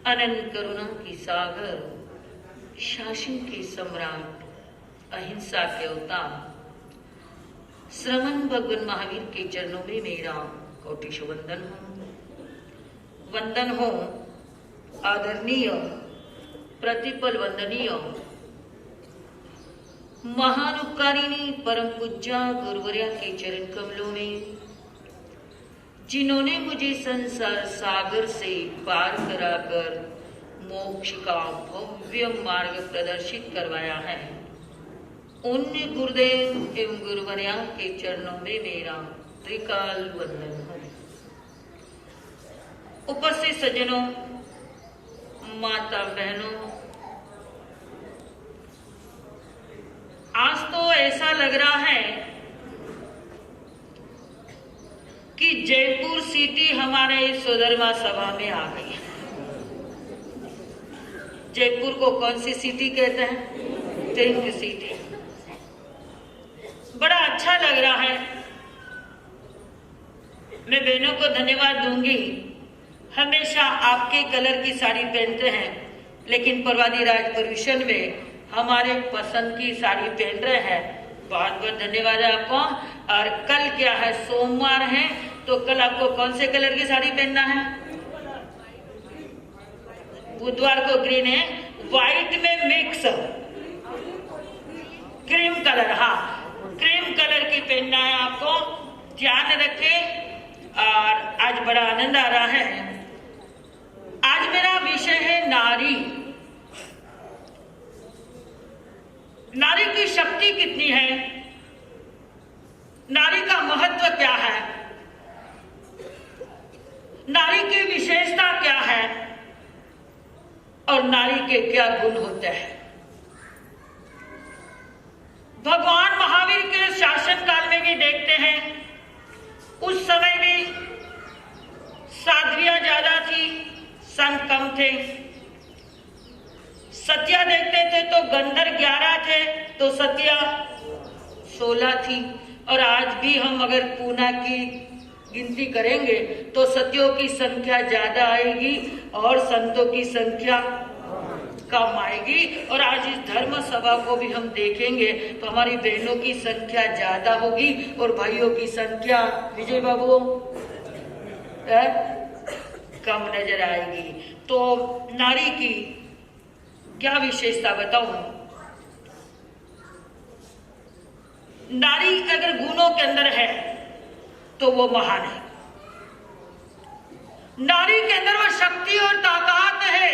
अनंत करुणा की सागर, शासन के सम्राट, अहिंसा के अवतार, श्रवण भगवान महावीर के चरणों में मेरा कोटिश वंदन हो। वंदन हो आदरणीय, प्रतिपल वंदनीय, महान उपकारिणी परम पूज्या गुरुवर्या के चरण कमलों में, जिन्होंने मुझे संसार सागर से पार कराकर मोक्ष का भव्य मार्ग प्रदर्शित करवाया है, उन गुरुदेव एवं गुरुवर्या के चरणों में मेरा त्रिकाल वंदन है। उपस्थित सज्जनों, माता बहनों, आज तो ऐसा लग रहा है कि जयपुर सिटी हमारे सुधर्मा सभा में आ गई है। जयपुर को कौन सी सिटी कहते हैं? Pink city. बड़ा अच्छा लग रहा है। मैं बहनों को धन्यवाद दूंगी। हमेशा आपके कलर की साड़ी पहनते हैं, लेकिन परवादी राज पर्यूषण में हमारे पसंद की साड़ी पहन रहे हैं। बहुत बहुत धन्यवाद है आपको। और कल क्या है? सोमवार है, तो कल आपको कौन से कलर की साड़ी पहनना है? बुधवार को ग्रीन है, व्हाइट में मिक्स क्रीम कलर। हाँ, क्रीम कलर की पहनना है आपको, ध्यान रखें। और आज बड़ा आनंद आ रहा है। आज मेरा विषय है नारी। नारी की शक्ति कितनी है? नारी का महत्व क्या है? नारी की विशेषता क्या है? और नारी के क्या गुण होते हैं? भगवान महावीर के शासन काल में भी देखते हैं, उस समय भी साध्वियां ज्यादा थी, संत कम थे। सतिया देखते थे तो गंधर्व 11 थे, तो सतिया 16 थी। और आज भी हम अगर पूना की गिनती करेंगे तो सतियों की संख्या ज्यादा आएगी और संतों की संख्या कम आएगी। और आज इस धर्म सभा को भी हम देखेंगे तो हमारी बहनों की संख्या ज्यादा होगी और भाइयों की संख्या, विजय बाबू, कम नजर आएगी। तो नारी की क्या विशेषता बताऊं? नारी अगर गुणों के अंदर है तो वो महान है। नारी के अंदर वो शक्ति और ताकत है।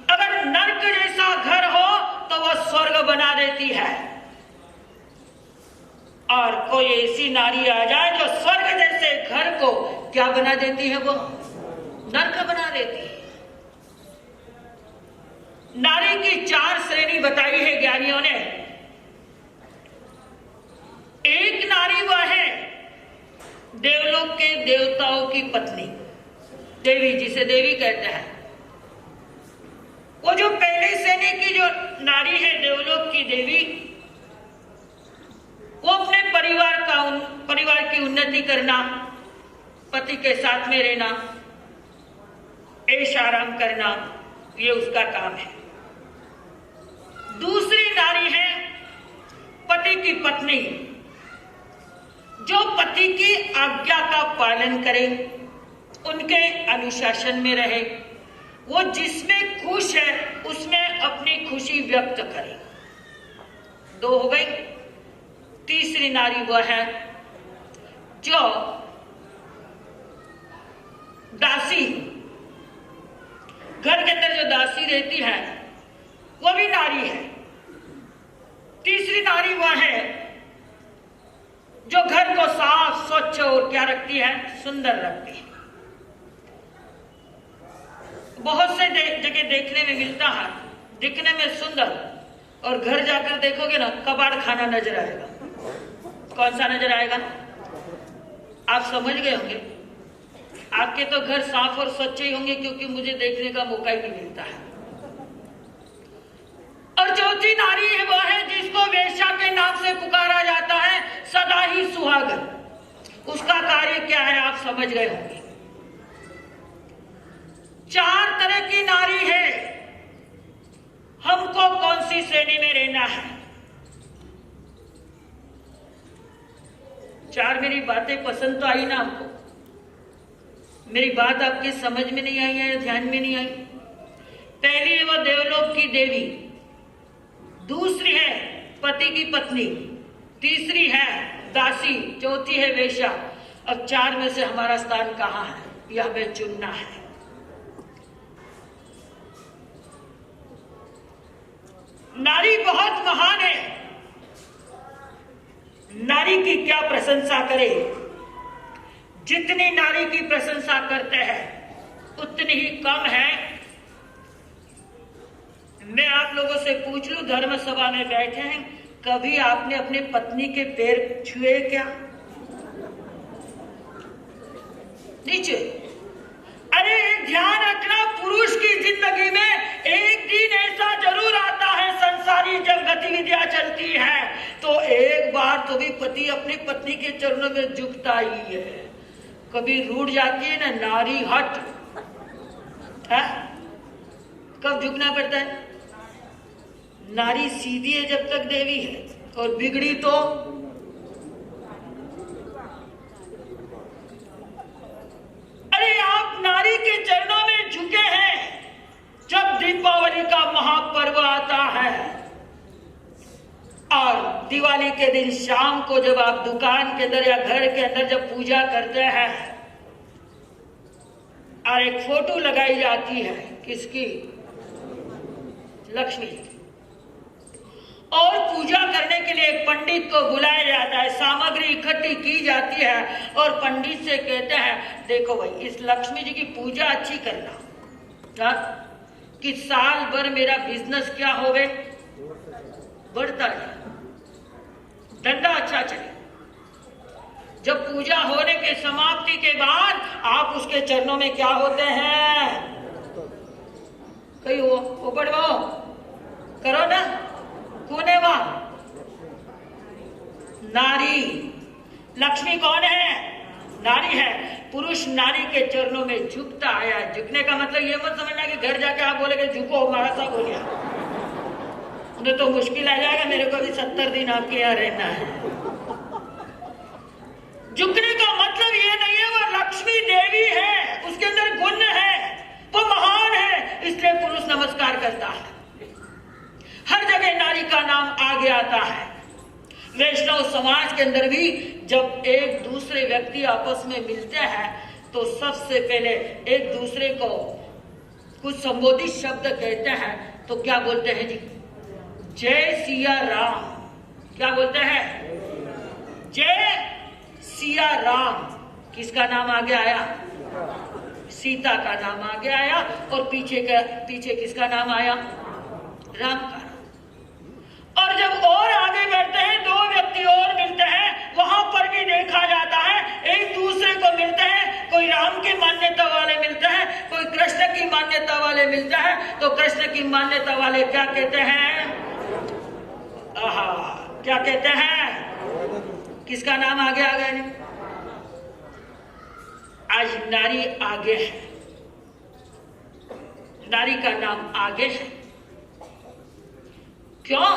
अगर नर्क जैसा घर हो तो वो स्वर्ग बना देती है, और कोई ऐसी नारी आ जाए जो स्वर्ग जैसे घर को क्या बना देती है? वो नर्क बना देती है। नारी की 4 श्रेणी बताई है ज्ञानियों ने। एक नारी वह है देवलोक के देवताओं की पत्नी, देवी, जिसे देवी कहते हैं। वो जो पहले श्रेणी की जो नारी है, देवलोक की देवी, वो अपने परिवार की उन्नति करना, पति के साथ में रहना, ऐश आराम करना, ये उसका काम है। दूसरी नारी है पति की पत्नी, जो पति की आज्ञा का पालन करे, उनके अनुशासन में रहे, वो जिसमें खुश है उसमें अपनी खुशी व्यक्त करे। 2 हो गई। तीसरी नारी वह है जो दासी, घर के अंदर जो दासी रहती है वो भी नारी है। तीसरी नारी वह है जो घर को साफ स्वच्छ और क्या रखती है? सुंदर रखती है। बहुत से जगह देखने में मिलता है, दिखने में सुंदर, और घर जाकर देखोगे ना, कबाड़ खाना नजर आएगा। कौन सा नजर आएगा? आप समझ गए होंगे। आपके तो घर साफ और स्वच्छ ही होंगे, क्योंकि मुझे देखने का मौका ही नहीं मिलता है। और चौथी नारी है वो है जिसको वेश्या के नाम से पुकारा जाता है, सदा ही सुहागन। उसका कार्य क्या है आप समझ गए होंगे। 4 तरह की नारी है, हमको कौन सी श्रेणी में रहना है? 4 मेरी बातें पसंद तो आई ना आपको? मेरी बात आपकी समझ में नहीं आई है, ध्यान में नहीं आई? पहली है वो देवलोक की देवी, दूसरी है पति की पत्नी, तीसरी है दासी, चौथी है वेश्या। अब 4 में से हमारा स्थान कहाँ है, यह हमें चुनना है। नारी बहुत महान है, नारी की क्या प्रशंसा करे? जितनी नारी की प्रशंसा करते हैं उतनी ही कम है। मैं आप लोगों से पूछ लूं, धर्म सभा में बैठे हैं, कभी आपने अपने पत्नी के पैर छुए क्या? नीचे। अरे ध्यान रखना, पुरुष की जिंदगी में एक दिन ऐसा जरूर आता है, संसारी जब गतिविधियां चलती है तो एक बार तो भी पति अपनी पत्नी के चरणों में झुकता ही है। कभी रूठ जाती है ना नारी, हट है? कब झुकना पड़ता है? नारी सीधी है जब तक देवी है, और बिगड़ी तो अरे आप नारी के चरणों में झुके हैं। जब दीपावली का महापर्व आता है और दिवाली के दिन शाम को जब आप दुकान के अंदर या घर के अंदर जब पूजा करते हैं और एक फोटो लगाई जाती है, किसकी? लक्ष्मी। और पूजा करने के लिए एक पंडित को बुलाया जाता है, सामग्री इकट्ठी की जाती है और पंडित से कहते हैं देखो भाई, इस लक्ष्मी जी की पूजा अच्छी करना कि साल भर मेरा बिजनेस क्या होवे, बढ़ता है, धंधा अच्छा चले। जब पूजा होने के समाप्ति के बाद आप उसके चरणों में क्या होते हैं? कहीं वो बढ़वाओ करो ना, कौन है वह? नारी। लक्ष्मी कौन है? नारी है। पुरुष नारी के चरणों में झुकता आया। झुकने का मतलब ये मत समझना कि घर जाके आप बोलेगे झुको हमारा सा हो गया, उन्हें तो मुश्किल आ जाएगा, मेरे को भी 70 दिन आपके यहाँ रहना है। झुकने का मतलब ये नहीं है, वो लक्ष्मी देवी है, उसके अंदर गुण है, वो महान है, इसलिए पुरुष नमस्कार करता है। हर जगह नारी का नाम आगे आता है। वैष्णव समाज के अंदर भी जब एक दूसरे व्यक्ति आपस में मिलते हैं तो सबसे पहले एक दूसरे को कुछ संबोधित शब्द कहते हैं तो क्या बोलते हैं जी? जय सिया राम। क्या बोलते हैं? जय सिया राम। किसका नाम आगे आया? सीता का नाम आगे आया। और पीछे किसका नाम आया? राम का। और जब और आगे बढ़ते हैं, 2 व्यक्ति और मिलते हैं, वहां पर भी देखा जाता है एक दूसरे को मिलते हैं। कोई राम की मान्यता वाले मिलते हैं, कोई कृष्ण की मान्यता वाले मिलते हैं। तो कृष्ण की मान्यता वाले क्या कहते हैं? आहा, क्या कहते हैं? किसका नाम आगे आ गया? आज नारी आगे है, नारी का नाम आगे है। क्यों?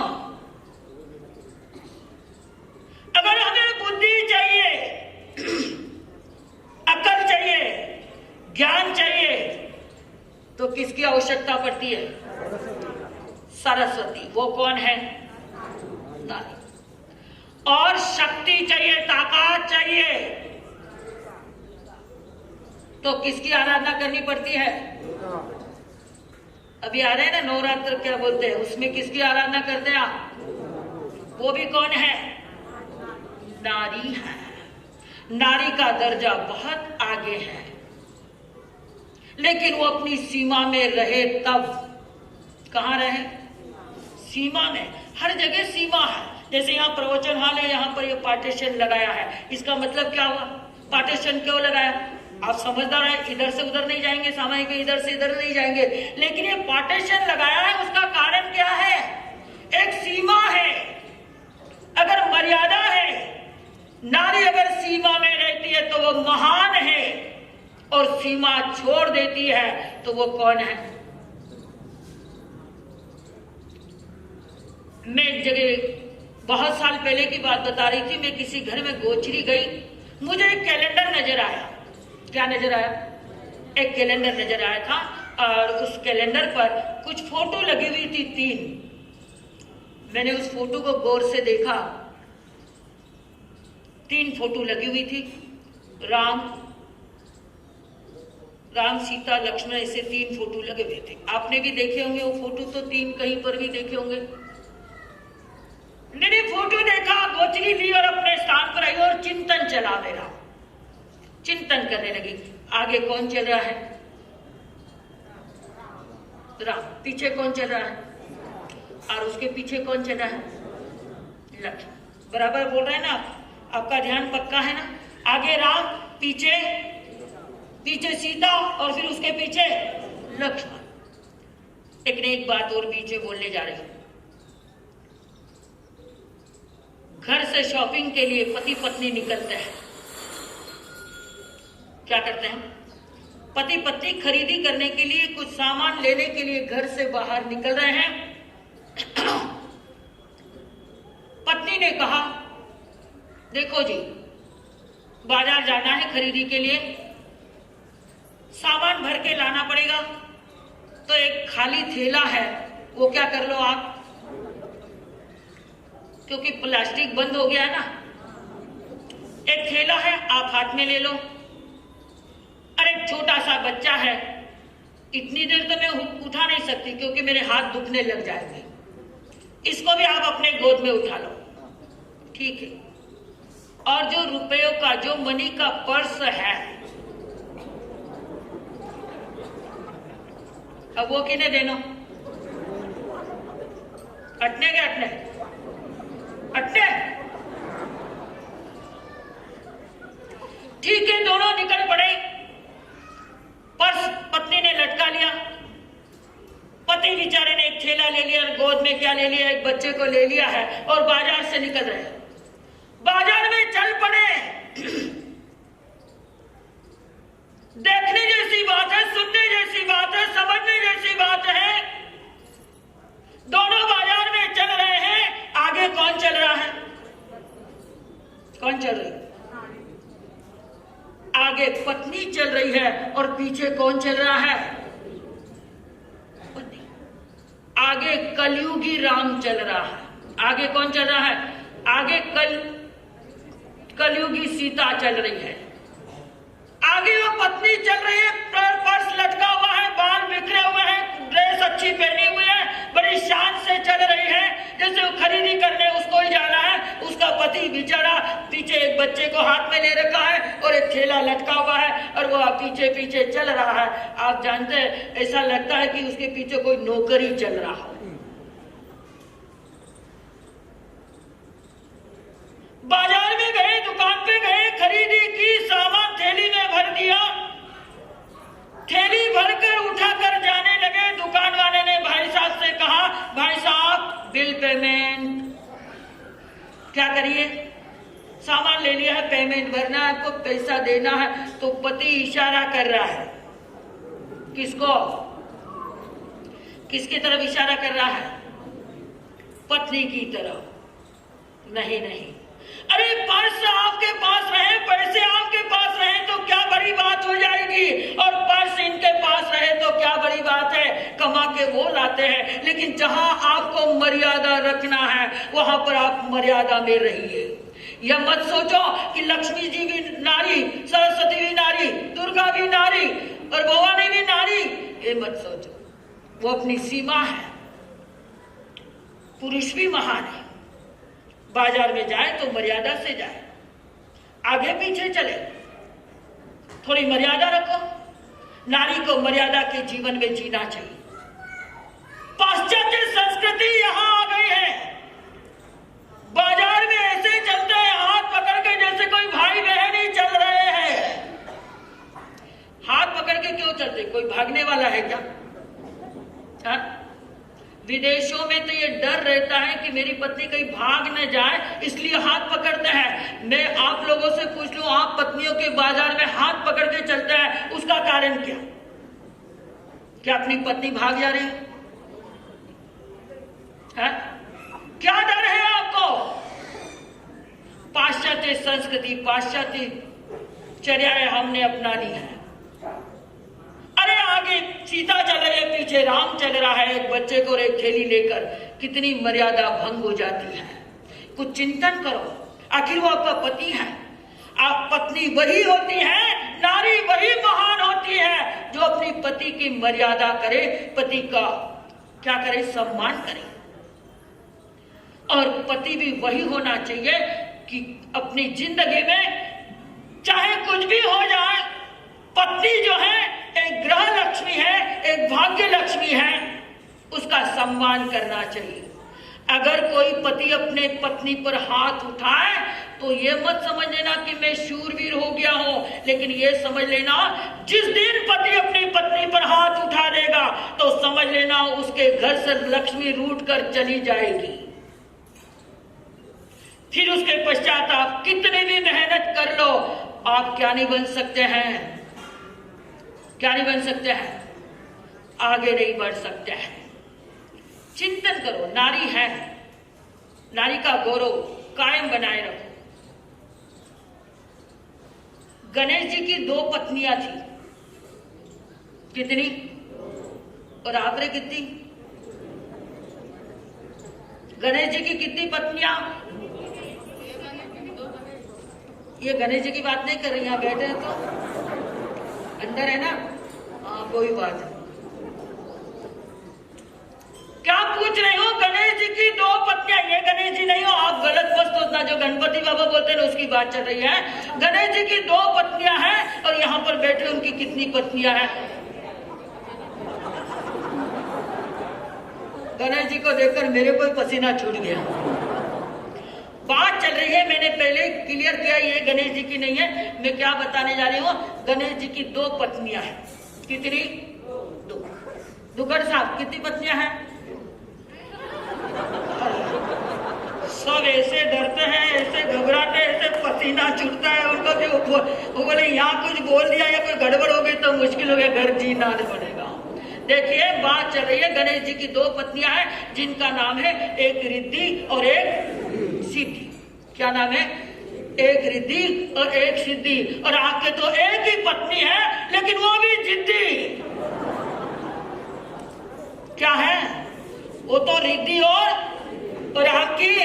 अगर हमें बुद्धि चाहिए, अकल चाहिए, ज्ञान चाहिए तो किसकी आवश्यकता पड़ती है? सरस्वती। वो कौन है? नारी। और शक्ति चाहिए, ताकत चाहिए तो किसकी आराधना करनी पड़ती है? अभी आ रहे हैं ना नवरात्र, क्या बोलते हैं उसमें, किसकी आराधना करते हैं आप? वो भी कौन है? नारी है। नारी का दर्जा बहुत आगे है, लेकिन वो अपनी सीमा में रहे तब। कहां रहे? सीमा में। हर जगह सीमा है। जैसे यहाँ प्रवचन हॉल है, यहाँ पर ये पार्टीशन लगाया है, इसका मतलब क्या हुआ? पार्टीशन क्यों लगाया? आप समझदार है, इधर से उधर नहीं जाएंगे, सामाजिक इधर से इधर नहीं जाएंगे, लेकिन ये पार्टीशन लगाया है, उसका कारण क्या है? एक सीमा है, अगर मर्यादा है। नारी अगर सीमा में रहती है तो वो महान है, और सीमा छोड़ देती है तो वो कौन है? मैं एक जगह बहुत साल पहले की बात बता रही थी। मैं किसी घर में गोचरी गई, मुझे एक कैलेंडर नजर आया। क्या नजर आया? एक कैलेंडर नजर आया था और उस कैलेंडर पर कुछ फोटो लगी हुई थी 3। मैंने उस फोटो को गौर से देखा। 3 फोटो लगी हुई थी। राम सीता लक्ष्मण, ऐसे 3 फोटो लगे हुए थे। आपने भी देखे होंगे वो फोटो, तो 3 कहीं पर भी देखे होंगे। मैंने फोटो देखा, गोचरी ली और अपने स्थान पर आई और चिंतन चला मेरा। चिंतन करने लगी, आगे कौन चल रहा है? राम। पीछे कौन चल रहा है? और उसके पीछे कौन चल रहा है? लक्ष्मण। बराबर बोल रहे हैं ना आप? आपका ध्यान पक्का है ना? आगे राम, पीछे सीता और फिर उसके पीछे लक्ष्मण। लेकिन एक बात और बीच में बोलने जा रही हूं। घर से शॉपिंग के लिए पति पत्नी निकलते हैं। क्या करते हैं? पति पत्नी खरीदी करने के लिए, कुछ सामान लेने के लिए घर से बाहर निकल रहे हैं। पत्नी ने कहा, देखो जी, बाजार जाना है खरीदी के लिए, सामान भर के लाना पड़ेगा। तो एक खाली थैला है, वो क्या कर लो आप, क्योंकि प्लास्टिक बंद हो गया है ना। एक थैला है, आप हाथ में ले लो। अरे छोटा सा बच्चा है, इतनी देर तो मैं उठा नहीं सकती क्योंकि मेरे हाथ दुखने लग जाएंगे। इसको भी आप अपने गोद में उठा लो, ठीक है। और जो रुपयों का, जो मनी का पर्स है, अब वो किन्हें देना? अटने के अटने ठीक है। दोनों निकल पड़े। पर्स पत्नी ने लटका लिया, पति बेचारे ने एक थैला ले लिया, गोद में क्या ले लिया, एक बच्चे को ले लिया है और बाजार से निकल रहे हैं। बाजार में चल पड़े। देखने जैसी बात है, सुनने जैसी बात है, समझने जैसी बात है। दोनों बाजार में चल रहे हैं। आगे कौन चल रहा है? कौन चल रही है? आगे पत्नी चल रही है और पीछे कौन चल रहा है? पत्नी। आगे कलयुगी राम चल रहा है। आगे कौन चल रहा है? आगे कलयुगी सीता चल रही है। आगे वो पत्नी चल रही है, पर्स लटका हुआ है, बाल बिखरे हुए हैं, ड्रेस अच्छी पहनी हुई है, बड़ी शान से चल रही है, जैसे वो खरीदी करने उसको ही जाना है। उसका पति बेचारा पीछे एक बच्चे को हाथ में ले रखा है और एक थैला लटका हुआ है और वो पीछे पीछे चल रहा है। आप जानते हैं, ऐसा लगता है कि उसके पीछे कोई नौकरी चल रहा है। बाजार में गए, दुकान पे गए, खरीदी की, सामान थैली में भर दिया। थैली भरकर उठाकर जाने लगे। दुकान वाले ने भाई साहब से कहा, भाई साहब बिल पेमेंट। क्या करिए? सामान ले लिया है, पेमेंट भरना है, आपको पैसा देना है। तो पति इशारा कर रहा है। किसको? किसकी तरफ इशारा कर रहा है? पत्नी की तरफ। नहीं, अरे पर्स आपके पास रहे, पैसे आपके पास रहे तो क्या बड़ी बात हो जाएगी, और पर्स इनके पास रहे तो क्या बड़ी बात है। कमा के वो लाते हैं, लेकिन जहां आपको मर्यादा रखना है वहां पर आप मर्यादा में रहिए। यह मत सोचो कि लक्ष्मी जी भी नारी, सरस्वती भी नारी, दुर्गा भी नारी और भवानी भी नारी। ये मत सोचो, वो अपनी सीमा है। पुरुष भी महान है। बाजार में जाए तो मर्यादा से जाए, आगे पीछे चले, थोड़ी मर्यादा रखो। नारी को मर्यादा के जीवन में जीना चाहिए। पाश्चात्य संस्कृति यहां आ गई है। बाजार में ऐसे चलते हैं हाथ पकड़ के जैसे कोई भाई बहन ही चल रहे हैं। हाथ पकड़ के क्यों चलते? कोई भागने वाला है क्या? हा? विदेशों में तो ये डर रहता है कि मेरी पत्नी कहीं भाग न जाए, इसलिए हाथ पकड़ते हैं। मैं आप लोगों से पूछ लूं, आप पत्नियों के बाजार में हाथ पकड़ के चलते हैं, उसका कारण क्या? क्या अपनी पत्नी भाग जा रही है? क्या डर है आपको? पाश्चात्य संस्कृति, पाश्चात्य चर्याएं हमने अपना ली है। अरे आगे सीता चल रही है, पीछे राम चल रहा है, एक बच्चे को और एक थैली लेकर, कितनी मर्यादा भंग हो जाती है। कुछ चिंतन करो, आखिर वो आपका पति है। आप पत्नी वही होती है, नारी वही महान होती है जो अपनी पति की मर्यादा करे, पति का क्या करे, सम्मान करे। और पति भी वही होना चाहिए कि अपनी जिंदगी में चाहे कुछ भी हो जाए, पत्नी जो है एक ग्रह लक्ष्मी है, एक भाग्य लक्ष्मी है, उसका सम्मान करना चाहिए। अगर कोई पति अपने पत्नी पर हाथ उठाए तो ये मत समझ लेना कि मैं शूरवीर हो गया हूं, लेकिन ये समझ लेना जिस दिन पति अपनी पत्नी पर हाथ उठा देगा तो समझ लेना उसके घर से लक्ष्मी रूठ कर चली जाएगी। फिर उसके पश्चात आप कितनी भी मेहनत कर लो, आप क्या नहीं बन सकते हैं, क्या नहीं बन सकते हैं, आगे नहीं बढ़ सकते हैं। चिंतन करो, नारी है, नारी का गौरव कायम बनाए रखो। गणेश जी की 2 पत्नियां थी, कितनी? और आपने कितनी? गणेश जी की कितनी पत्नियां? ये गणेश जी की बात नहीं कर रही, यहां बैठे हैं तो अंदर है ना, हाँ कोई बात है। क्या पूछ रहे हो? गणेश जी की 2 पत्नियां। ये गणेश जी नहीं हो, आप गलत मत सोचना, जो गणपति बाबा बोलते हैं उसकी बात चल रही है। गणेश जी की 2 पत्नियां हैं और यहाँ पर बैठे उनकी कितनी पत्नियां हैं? गणेश जी को देखकर मेरे को पसीना छूट गया। बात चल रही है, मैंने पहले क्लियर किया, ये गणेश जी की नहीं है। मैं क्या बताने जा रही हूँ, गणेश जी की 2 पत्नियां हैं। कितनी? 2। दुगड़ साहब कितनी पत्नियां हैं? सब ऐसे डरते हैं, ऐसे घबराते हैं, ऐसे पसीना छूटता है उनको कि वो बोले यहाँ कुछ बोल दिया या कोई गड़बड़ हो गई तो मुश्किल हो गया, घर जीना नहीं पड़ेगा। देखिए बात चल रही है, गणेश जी की 2 पत्नियां हैं जिनका नाम है एक रिद्धि और एक सिद्धि। क्या नाम है? एक रिद्धि और एक सिद्धि। और आपके तो एक ही पत्नी है लेकिन वो भी जिद्दी। क्या है वो? तो रिद्धि और आपकी।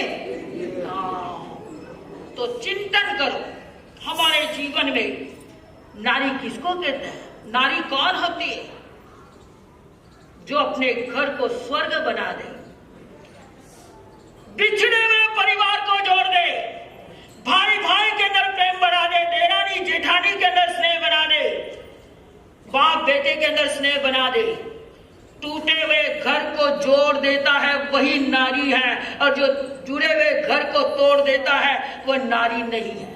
तो चिंतन करो, हमारे जीवन में नारी किसको कहते हैं? नारी कौन होती है? जो अपने घर को स्वर्ग बना दे, बिछड़े हुए परिवार को जोड़ दे, भाई भाई के अंदर प्रेम बढ़ा दे, देरानी जेठानी के अंदर स्नेह बना दे, बाप बेटे के अंदर स्नेह बना दे, टूटे हुए घर को जोड़ देता है वही नारी है, और जो जुड़े हुए घर को तोड़ देता है वह नारी नहीं है।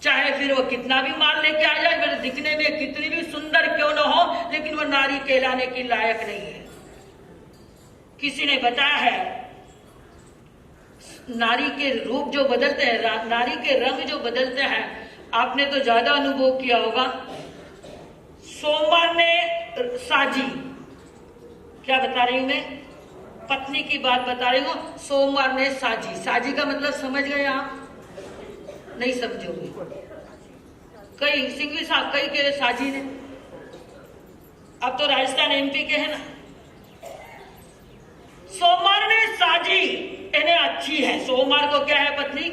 चाहे फिर वो कितना भी माल लेके आ जाए, मेरे दिखने में कितनी भी सुंदर क्यों न हो, लेकिन वो नारी कहलाने की लायक नहीं है। किसी ने बताया है नारी के रूप जो बदलते हैं, नारी के रंग जो बदलते हैं, आपने तो ज्यादा अनुभव किया होगा। सोमवार ने साजी, क्या बता रही हूं मैं? पत्नी की बात बता रही हूं। सोमवार ने साजी, साजी का मतलब समझ गए आप? नहीं समझोगे। कई सिंघवी साहब कई के साजी ने, अब तो राजस्थान एमपी के है ना। सोमवार ने साजी इन्हें अच्छी है। सोमवार को क्या है? पत्नी।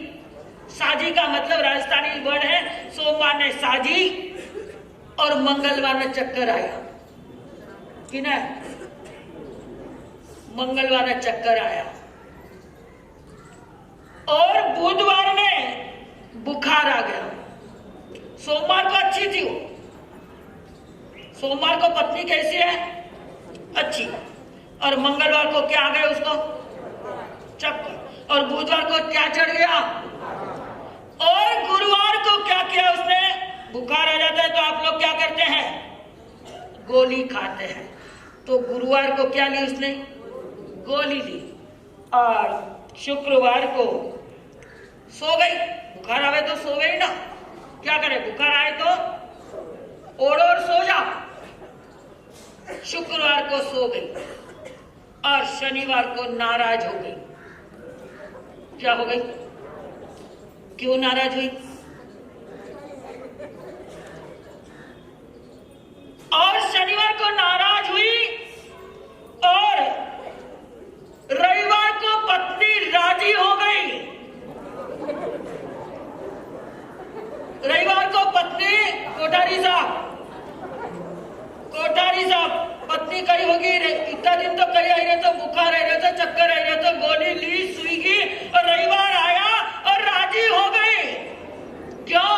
साजी का मतलब राजस्थानी वर्ड है। सोमवार ने साजी और मंगलवार ने चक्कर आया कि ना, मंगलवार ने चक्कर आया और बुधवार में बुखार आ गया। सोमवार को अच्छी थी वो, सोमवार को पत्नी कैसी है? अच्छी। और मंगलवार को क्या आ गया उसको? चक्कर। और बुधवार को क्या चढ़ गया? और गुरुवार को क्या किया उसने? बुखार आ जाता है तो आप लोग क्या करते हैं? गोली खाते हैं। तो गुरुवार को क्या ली उसने? गोली ली। और शुक्रवार को सो गई। बुखार आवे तो सो गई ना, क्या करे? बुखार आए तो ओढ़ो और सो सो गई और शनिवार को नाराज हो गई। क्या हो गई? क्यों नाराज हुई? और शनिवार को नाराज हुई और रविवार को पत्नी राजी हो गई। रविवार को पत्नी कोठारी साहब पत्नी कही होगी, इतना दिन तो कही आई रहे, तो बुखार आई रहे, तो चक्कर आई रहे, तो गोली ली, सुई की, और रविवार आया और राजी हो गई। क्यों?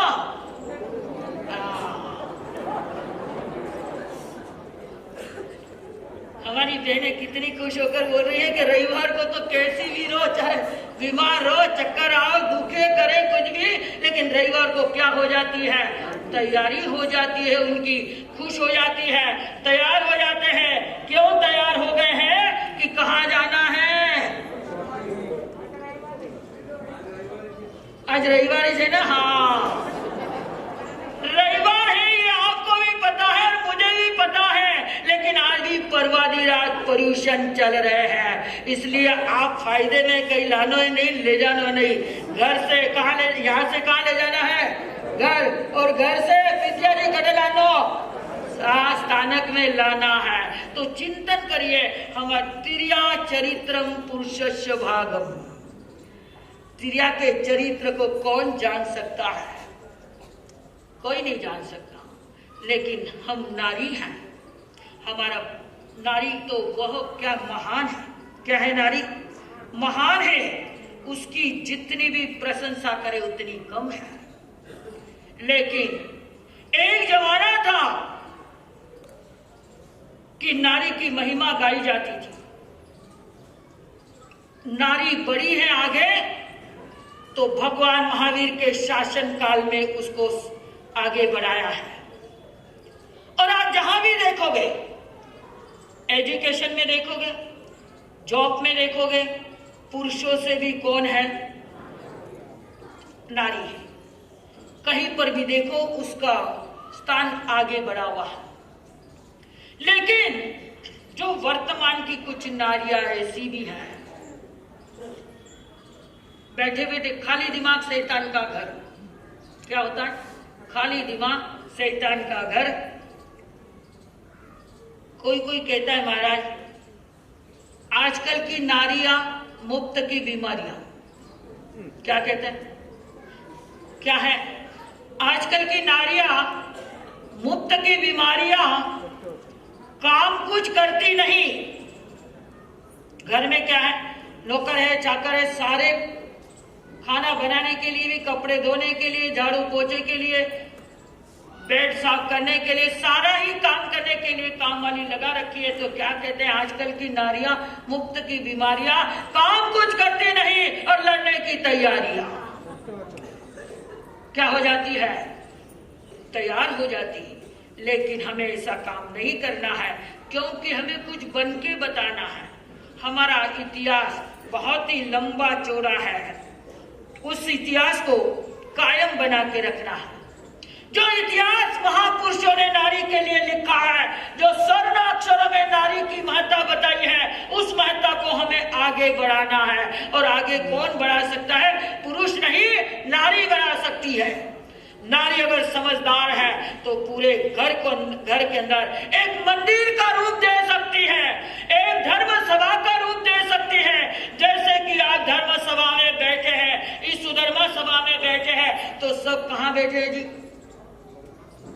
हमारी बहनें कितनी खुश होकर बोल रही है कि रविवार को तो कैसी भी रो, चाहे बीमार हो, चक्कर आओ, दुखे करे कुछ भी, लेकिन रविवार को क्या हो जाती है? तैयारी हो जाती है उनकी, खुश हो जाती है, तैयार हो जाते हैं। क्यों तैयार हो गए हैं? कि कहाँ जाना है? आज रविवार है ना? हाँ, रविवार है, ये आपको भी पता है और मुझे भी पता है, लेकिन आज भी परवादी रात पोल्यूशन चल रहे हैं, इसलिए आप फायदे में कहीं लानो ही नहीं, ले जानो नहीं। घर से कहाँ ले, यहाँ से कहाँ ले जाना है? घर, और घर से विद्या जी कटे लानो, स्थानक में लाना है। तो चिंतन करिए, हम तिर्या चरित्रम पुरुषस्य भागम, तिर्या के चरित्र को कौन जान सकता है? कोई नहीं जान सकता, लेकिन हम नारी हैं। हमारा नारी तो वह क्या महान है। क्या है नारी? महान है, उसकी जितनी भी प्रशंसा करे उतनी कम है। लेकिन एक जमाना था कि नारी की महिमा गाई जाती थी। नारी बड़ी है आगे, तो भगवान महावीर के शासन काल में उसको आगे बढ़ाया है। और आप जहां भी देखोगे, एजुकेशन में देखोगे, जॉब में देखोगे, पुरुषों से भी कौन है? नारी है। कहीं पर भी देखो उसका स्थान आगे बढ़ा हुआ है। लेकिन जो वर्तमान की कुछ नारियां ऐसी भी हैं, बैठे बैठे खाली दिमाग शैतान का घर। क्या होता है? खाली दिमाग शैतान का घर। कोई कोई कहता है महाराज आजकल की नारियां मुफ्त की बीमारियां। क्या कहते हैं? क्या है? आजकल की नारियां मुफ्त की बीमारियां, काम कुछ करती नहीं। घर में क्या है? नौकर है, चाकर है, सारे खाना बनाने के लिए भी, कपड़े धोने के लिए, झाड़ू पोछे के लिए, बेड साफ करने के लिए, सारा ही काम करने के लिए काम वाली लगा रखी है। तो क्या कहते हैं? आजकल की नारियां मुफ्त की बीमारियां, काम कुछ करती नहीं और लड़ने की तैयारियां। क्या हो जाती है? तैयार हो जाती है। लेकिन हमें ऐसा काम नहीं करना है, क्योंकि हमें कुछ बन के बताना है। हमारा इतिहास बहुत ही लंबा चौड़ा है, उस इतिहास को कायम बना के रखना है। जो इतिहास महापुरुषों ने नारी के लिए लिखा है, जो स्वर्ण अक्षरों में नारी की महत्ता बताई है, उस महत्ता को हमें आगे बढ़ाना है। और आगे कौन बढ़ा सकता है? पुरुष नहीं, नारी बढ़ा सकती है। नारी अगर समझदार है तो पूरे घर के अंदर एक मंदिर का रूप दे सकती है, एक धर्म सभा का रूप दे सकती है। जैसे कि आज धर्म सभा में बैठे हैं, इस सुधर्मा सभा में बैठे हैं, तो सब कहाँ बैठे हैं जी?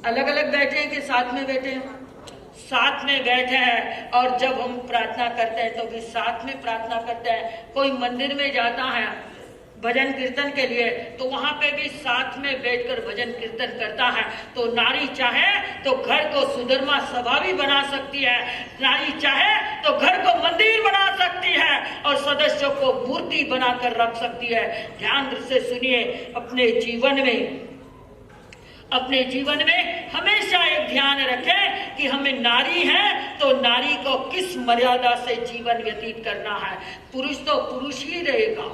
अलग अलग बैठे हैं कि साथ में बैठे हैं? साथ में बैठे हैं। और जब हम प्रार्थना करते हैं तो भी साथ में प्रार्थना करते हैं। कोई मंदिर में जाता है भजन कीर्तन के लिए, तो वहां पे भी साथ में बैठकर भजन कीर्तन करता है। तो नारी चाहे तो घर को सुधर्मा सभा भी बना सकती है, नारी चाहे तो घर को मंदिर बना सकती है और सदस्यों को मूर्ति बनाकर रख सकती है। ध्यान से सुनिए, अपने जीवन में हमेशा एक ध्यान रखें कि हमें नारी है तो नारी को किस मर्यादा से जीवन व्यतीत करना है। पुरुष तो पुरुष ही रहेगा,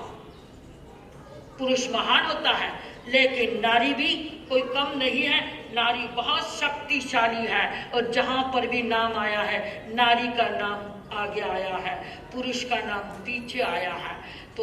पुरुष महान होता है, लेकिन नारी भी कोई कम नहीं है, नारी बहुत शक्तिशाली है। और जहां पर भी नाम आया है, नारी का नाम आगे आया है, पुरुष का नाम पीछे आया है। तो